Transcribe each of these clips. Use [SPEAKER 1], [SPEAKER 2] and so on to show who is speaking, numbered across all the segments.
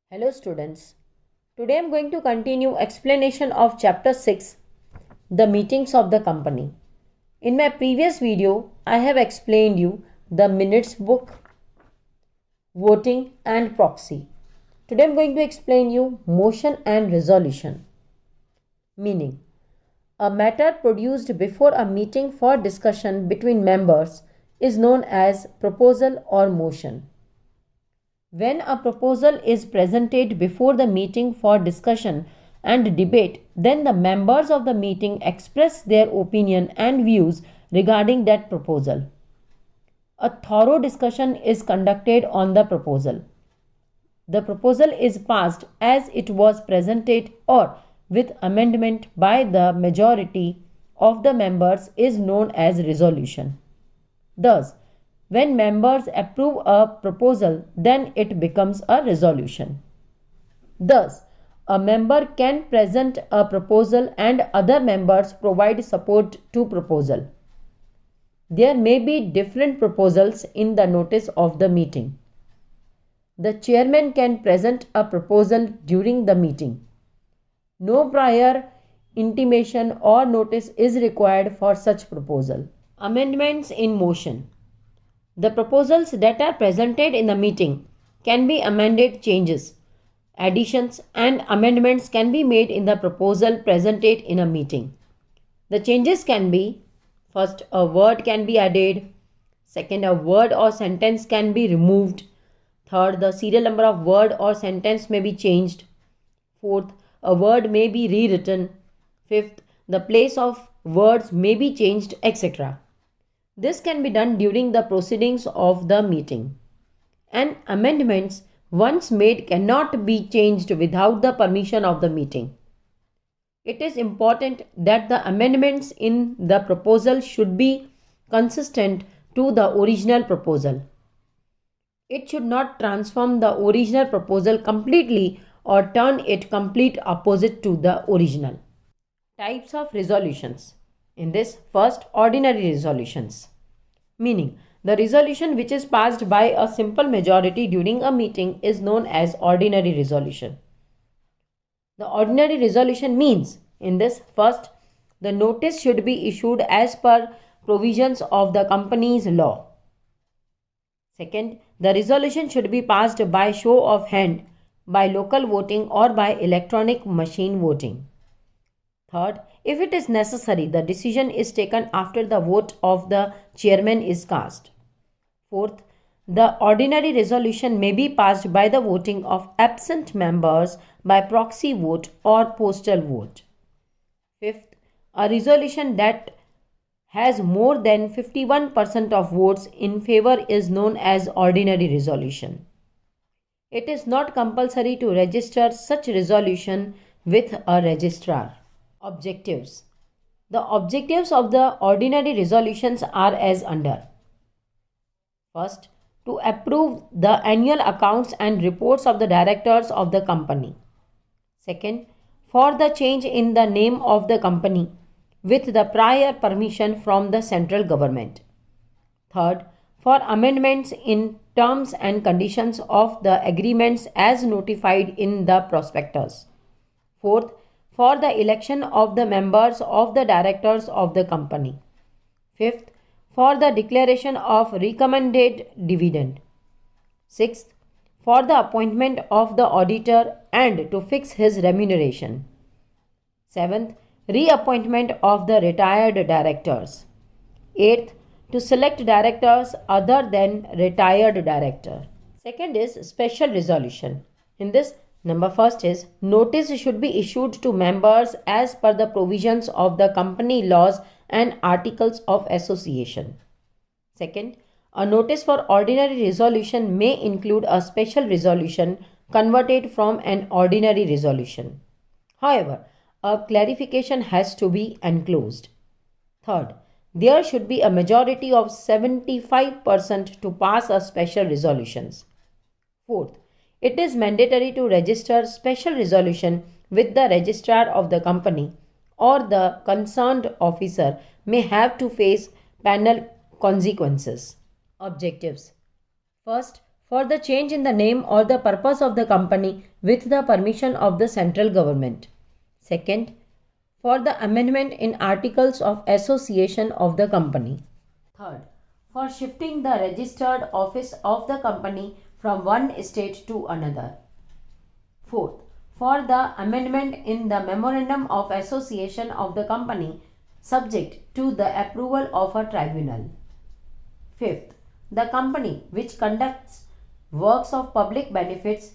[SPEAKER 1] Hello students. Today I am going to continue explanation of chapter 6, the meetings of the company. In my previous video, I have explained you the minutes book, voting and proxy. Today I am going to explain you motion and resolution. Meaning, a matter produced before a meeting for discussion between members is known as proposal or motion. When a proposal is presented before the meeting for discussion and debate, then the members of the meeting express their opinion and views regarding that proposal. A thorough discussion is conducted on the proposal. The proposal is passed as it was presented or with amendment by the majority of the members is known as resolution. Thus, when members approve a proposal, then it becomes a resolution. Thus, a member can present a proposal and other members provide support to proposal. There may be different proposals in the notice of the meeting. The chairman can present a proposal during the meeting. No prior intimation or notice is required for such proposal. Amendments in motion. The proposals that are presented in the meeting can be amended. Changes, additions and amendments can be made in the proposal presented in a meeting. The changes can be: first, a word can be added. Second, a word or sentence can be removed. Third, the serial number of word or sentence may be changed. Fourth, a word may be rewritten. Fifth, the place of words may be changed, etc. This can be done during the proceedings of the meeting. And amendments, once made, cannot be changed without the permission of the meeting. It is important that the amendments in the proposal should be consistent to the original proposal. It should not transform the original proposal completely or turn it complete opposite to the original. Types of resolutions. In this, first, ordinary resolutions. Meaning, the resolution which is passed by a simple majority during a meeting is known as ordinary resolution. The ordinary resolution means, in this, first, the notice should be issued as per provisions of the company's law. Second, the resolution should be passed by show of hand, by local voting or by electronic machine voting. Third, if it is necessary, the decision is taken after the vote of the chairman is cast. Fourth, the ordinary resolution may be passed by the voting of absent members by proxy vote or postal vote. Fifth, a resolution that has more than 51% of votes in favor is known as ordinary resolution. It is not compulsory to register such resolution with a registrar. Objectives. The objectives of the ordinary resolutions are as under. First, to approve the annual accounts and reports of the directors of the company. Second, for the change in the name of the company with the prior permission from the central government. Third, for amendments in terms and conditions of the agreements as notified in the prospectus. Fourth, for the election of the members of the directors of the company. Fifth, for the declaration of recommended dividend. Sixth, for the appointment of the auditor and to fix his remuneration. Seventh, reappointment of the retired directors. Eighth, to select directors other than retired director. Second is special resolution. In this, number first is, notice should be issued to members as per the provisions of the company laws and articles of association. Second, a notice for ordinary resolution may include a special resolution converted from an ordinary resolution. However, a clarification has to be enclosed. Third, there should be a majority of 75% to pass a special resolutions. Fourth, it is mandatory to register special resolution with the registrar of the company, or the concerned officer may have to face penal consequences. Objectives. First, for the change in the name or the purpose of the company with the permission of the central government. Second, for the amendment in articles of association of the company. Third, for shifting the registered office of the company from one state to another. Fourth, for the amendment in the memorandum of association of the company subject to the approval of a tribunal. Fifth, the company which conducts works of public benefits,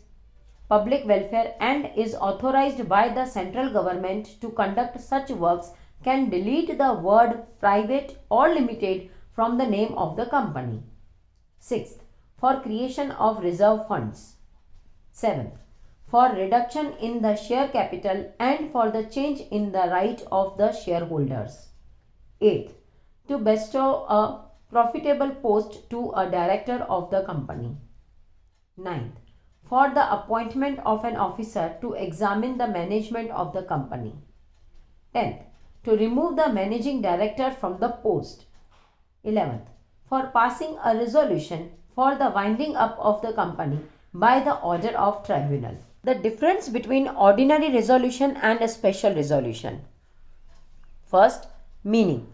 [SPEAKER 1] public welfare and is authorized by the central government to conduct such works can delete the word private or limited from the name of the company. Sixth, for creation of reserve funds. Seventh, for reduction in the share capital and for the change in the right of the shareholders. Eighth, to bestow a profitable post to a director of the company. Ninth, for the appointment of an officer to examine the management of the company. 10th, to remove the managing director from the post. 11th, for passing a resolution for the winding up of the company by the order of tribunal. The difference between ordinary resolution and a special resolution. First, meaning.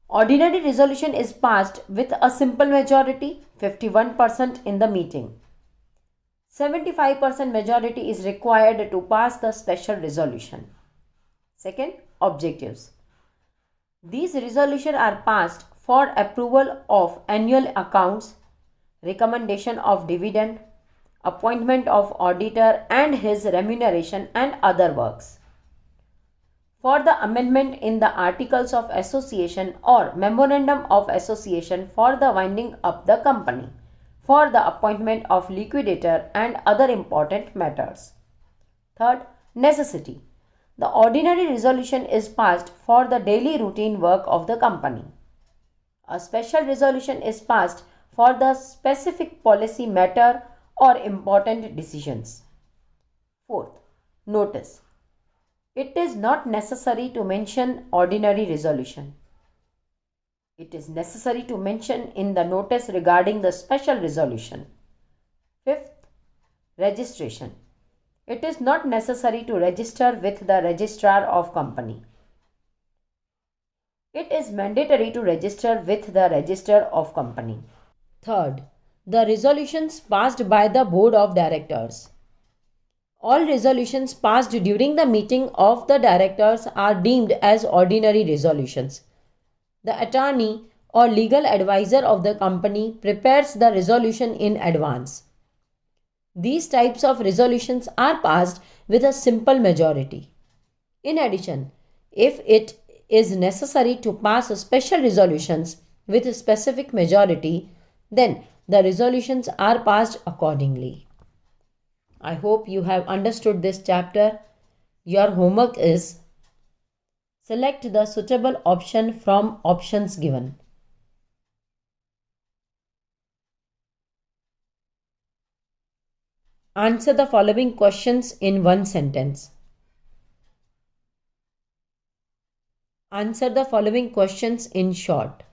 [SPEAKER 1] Ordinary resolution is passed with a simple majority, 51% in the meeting. 75% majority is required to pass the special resolution. Second, objectives. These resolutions are passed for approval of annual accounts, recommendation of dividend, appointment of auditor and his remuneration and other works. For the amendment in the articles of association or memorandum of association for the winding up the company, for the appointment of liquidator and other important matters. Third, necessity. The ordinary resolution is passed for the daily routine work of the company. A special resolution is passed for the specific policy matter or important decisions. Fourth, notice. It is not necessary to mention ordinary resolution. It is necessary to mention in the notice regarding the special resolution. Fifth, registration. It is not necessary to register with the registrar of company. It is mandatory to register with the register of company. Third, the resolutions passed by the board of directors. All resolutions passed during the meeting of the directors are deemed as ordinary resolutions. The attorney or legal advisor of the company prepares the resolution in advance. These types of resolutions are passed with a simple majority. In addition, if it is necessary to pass special resolutions with a specific majority, then the resolutions are passed accordingly. I hope you have understood this chapter. Your homework is select the suitable option from options given. Answer the following questions in one sentence. Answer the following questions in short.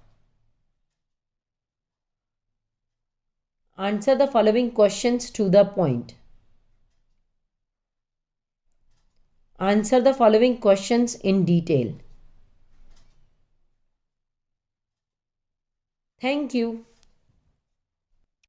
[SPEAKER 1] Answer the following questions to the point. Answer the following questions in detail. Thank you.